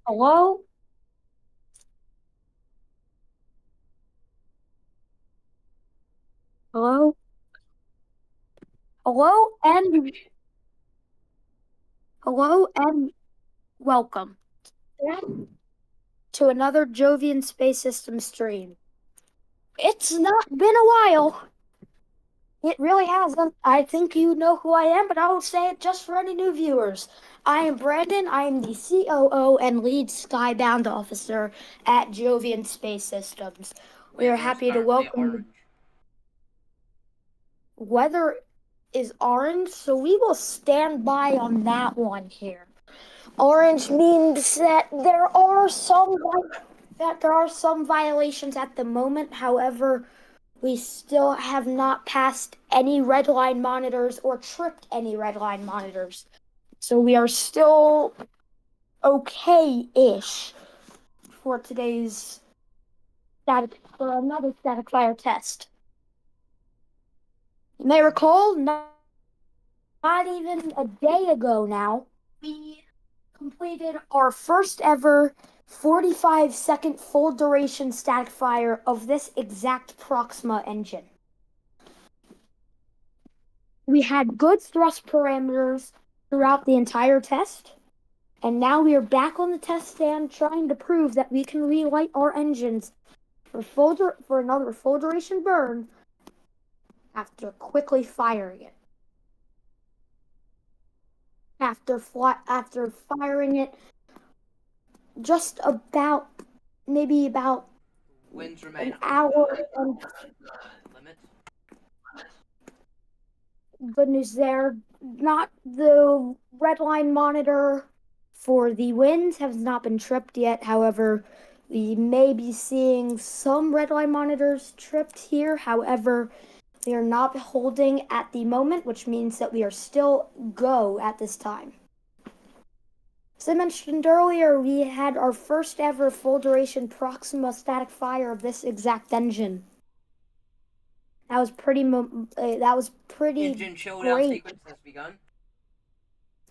Hello? Hello? Hello and hello and welcome to another Jovian Space System stream. It's not been a while. It really hasn't. I think you know who I am, but I will say it just for any new viewers. I am Brandon. I am the COO and lead skybound officer at Jovian Space Systems. We are Weather is happy to currently welcome you. orange. Weather is orange, so we will stand by on that one here. Orange means that there are some violations at the moment. However, we still have not passed any red line monitors or tripped any red line monitors. So we are still okay-ish for another static fire test. You may recall, not even a day ago now, we completed our first ever 45-second full duration static fire of this exact Proxima engine. We had good thrust parameters throughout the entire test, and now we are back on the test stand trying to prove that we can relight our engines for another full duration burn after quickly firing it. After firing it just about maybe about Winds remain an over hour and limit. good news there. Not the red line monitor for the winds has not been tripped yet. However, we may be seeing some red line monitors tripped here. However, they are not holding at the moment, which means that we are still go at this time. As I mentioned earlier, we had our first ever full duration Proxima Static Fire of this exact engine. That was pretty Engine showdown great. sequence has begun.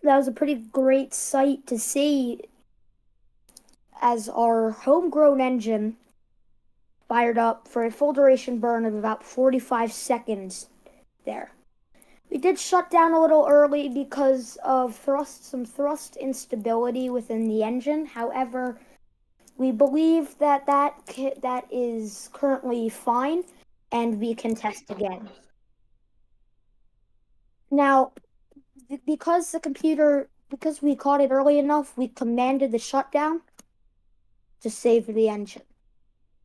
That was a pretty great sight to see as our homegrown engine fired up for a full duration burn of about 45 seconds there. We did shut down a little early because of some thrust instability within the engine. However, we believe that is currently fine and we can test again. Now, because we caught it early enough, we commanded the shutdown to save the engine.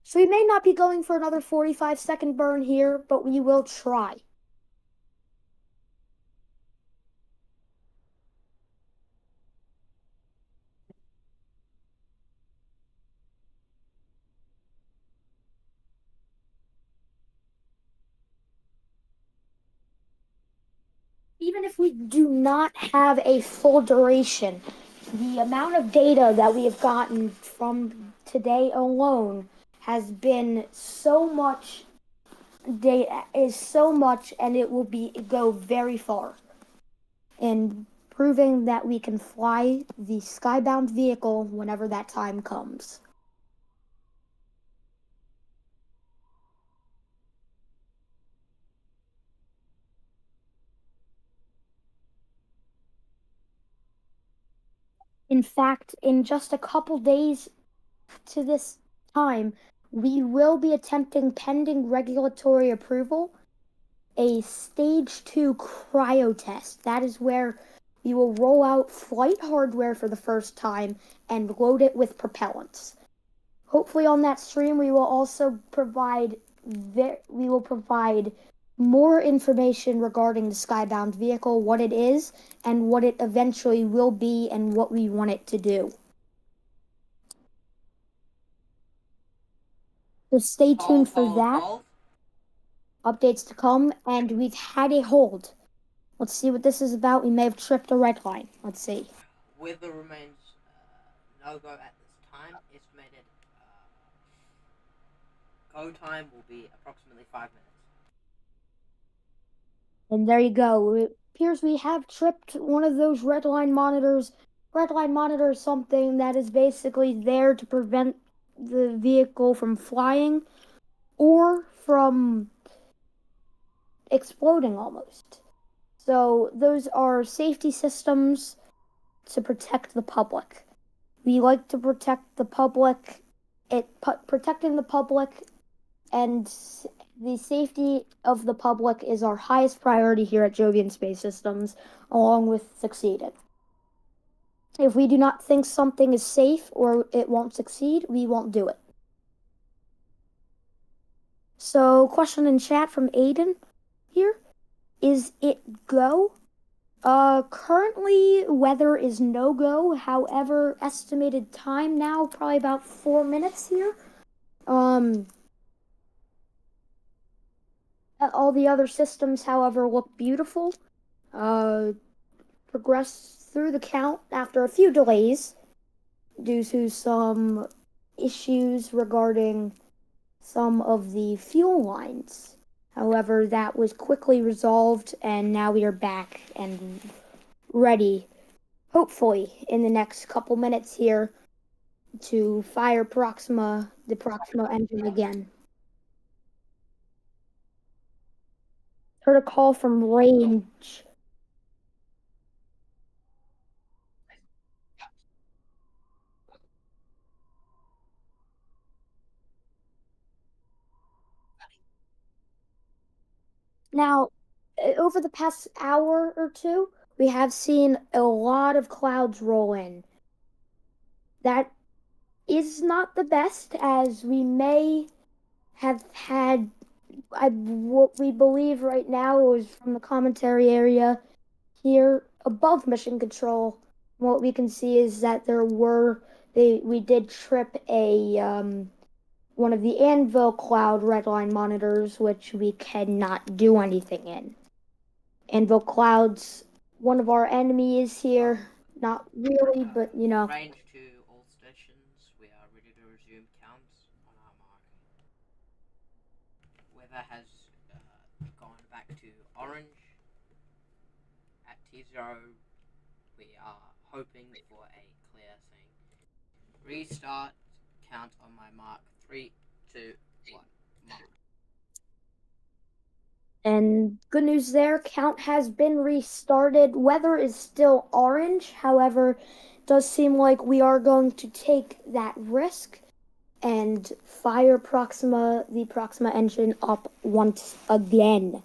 So we may not be going for another 45-second burn here, but we will try. Even if we do not have a full duration, the amount of data that we have gotten from today alone has been so much data is so much and it will go very far in proving that we can fly the skybound vehicle whenever that time comes. In fact, in just a couple days to this time, we will be attempting, pending regulatory approval, a stage 2 cryo test. That is where we will roll out flight hardware for the first time and load it with propellants. Hopefully on that stream we will also provide more information regarding the skybound vehicle, what it is, and what it eventually will be, and what we want it to do. So stay tuned for that. Hold. Updates to come, and we've had a hold. Let's see what this is about. We may have tripped a red line. Let's see. Weather remains no-go at this time. Estimated go time will be approximately 5 minutes. And there you go. It appears we have tripped one of those red line monitors red line monitor is something that is basically there to prevent the vehicle from flying or from exploding almost. So those are safety systems to protect the public. We like to protect the public. Protecting the public and the safety of the public is our highest priority here at Jovian Space Systems, along with succeeding. If we do not think something is safe or it won't succeed, we won't do it. So, question in chat from Aiden here. Is it go? Currently weather is no go. However, estimated time now probably about 4 minutes here. All the other systems, however, look beautiful. Progressed through the count after a few delays due to some issues regarding some of the fuel lines. However, that was quickly resolved, and now we are back and ready, hopefully, in the next couple minutes here to fire the Proxima engine again. Heard a call from range. Now, over the past hour or two, we have seen a lot of clouds roll in. That is not the best, as we may have had, what we believe right now is from the commentary area here above mission control. What we can see is that we did trip one of the anvil cloud redline monitors, which we cannot do anything in. Anvil clouds, one of our enemies here. Not really, but you know. Range to all stations. We are ready to resume counts on our mark. Weather has gone back to orange. At T0, we are hoping for a clear scene. Restart. Count on my mark. 3, 2, 1. Mark. And good news there, count has been restarted. Weather is still orange, however, it does seem like we are going to take that risk and fire the Proxima engine up once again.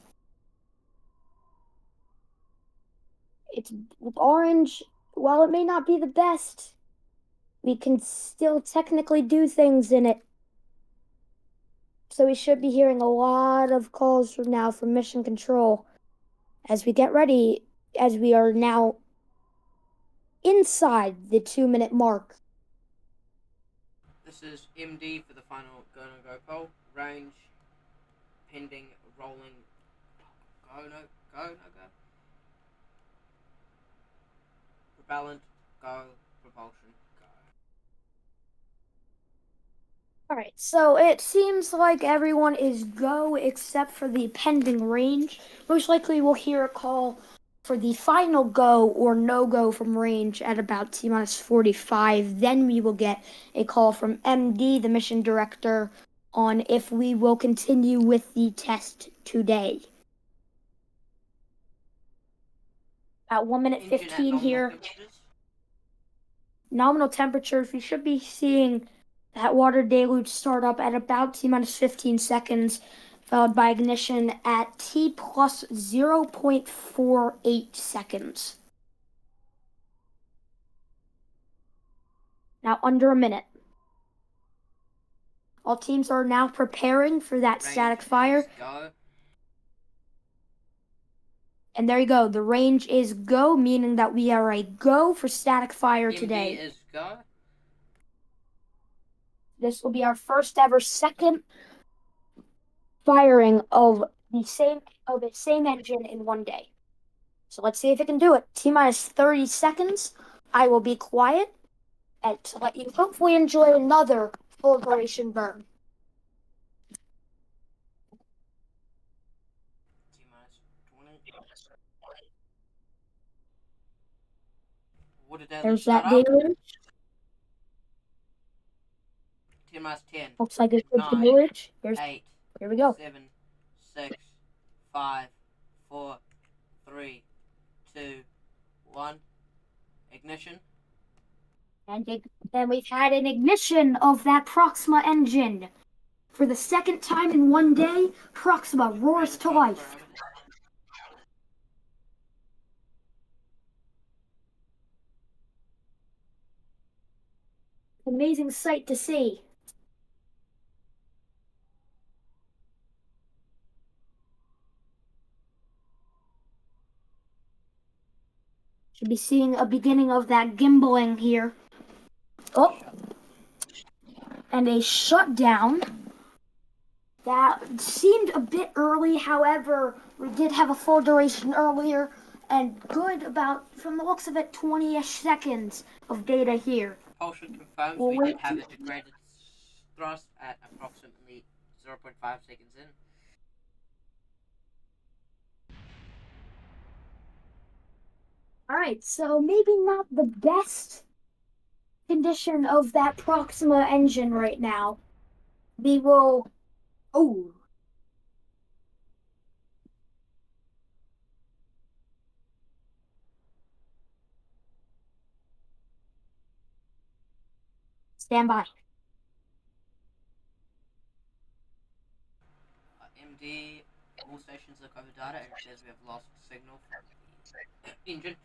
It's orange. While it may not be the best, we can still technically do things in it. So we should be hearing a lot of calls from now from mission control as we get ready, as we are now inside the 2-minute mark. This is MD for the final go no go poll. Range pending rolling go no go. Propellant go, propulsion go. Alright, so it seems like everyone is go except for the pending range. Most likely we'll hear a call for the final go or no go from range at about T-minus 45. Then we will get a call from MD, the mission director, on if we will continue with the test today. About 1 minute 15 here. Nominal temperatures, we should be seeing that water deluge start up at about T-minus 15 seconds, followed by ignition at T plus 0.48 seconds. Now under a minute. All teams are now preparing for that static fire. Go. And there you go. The range is go, meaning that we are a go for static fire today. MD is go. This will be our first ever second firing of the same engine in one day. So let's see if it can do it. T-minus 30 seconds. I will be quiet and to let you hopefully enjoy another full duration burn. T-minus 20. Order daily There's that startup. deluge. 10 minus 10. Looks like a good 9, deluge. 8, Here we go. 7, 6, 5, 4, 3, 2, 1. Ignition. And we've had an ignition of that Proxima engine. For the second time in one day, Proxima roars to life. Amazing sight to see. Should be seeing a beginning of that gimbaling here. Oh, and a shutdown. That seemed a bit early, however, we did have a full duration earlier, and good about, from the looks of it, 20-ish seconds of data here. Propulsion confirms We'll we wait did have a degraded thrust at approximately 0.5 seconds in. Alright, so maybe not the best condition of that Proxima engine right now. We will... Oh. Stand by. MD, all stations look over data and it says we have lost signal from the engine.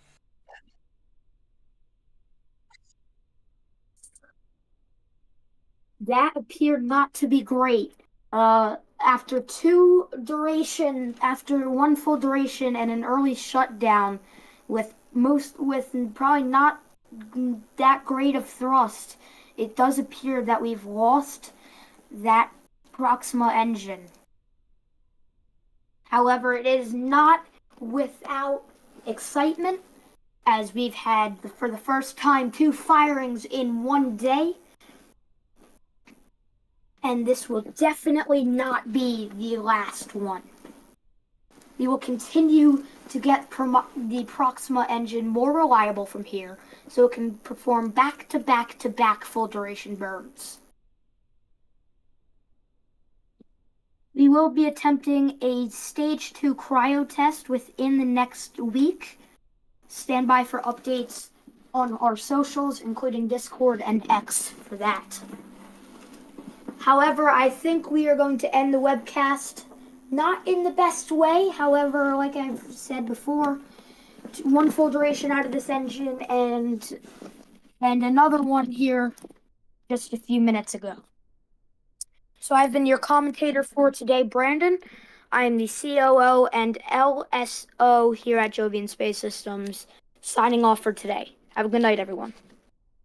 That appeared not to be great. After one full duration and an early shutdown, with probably not that great of thrust, it does appear that we've lost that Proxima engine. However, it is not without excitement, as we've had for the first time 2 firings in one day. And this will definitely not be the last one. We will continue to get the Proxima engine more reliable from here, so it can perform back-to-back-to-back full duration burns. We will be attempting a stage 2 cryo test within the next week. Stand by for updates on our socials, including Discord and X for that. However, I think we are going to end the webcast not in the best way. However, like I've said before, 1 full duration out of this engine and another one here just a few minutes ago. So I've been your commentator for today, Brandon. I am the COO and LSO here at Jovian Space Systems, signing off for today. Have a good night, everyone.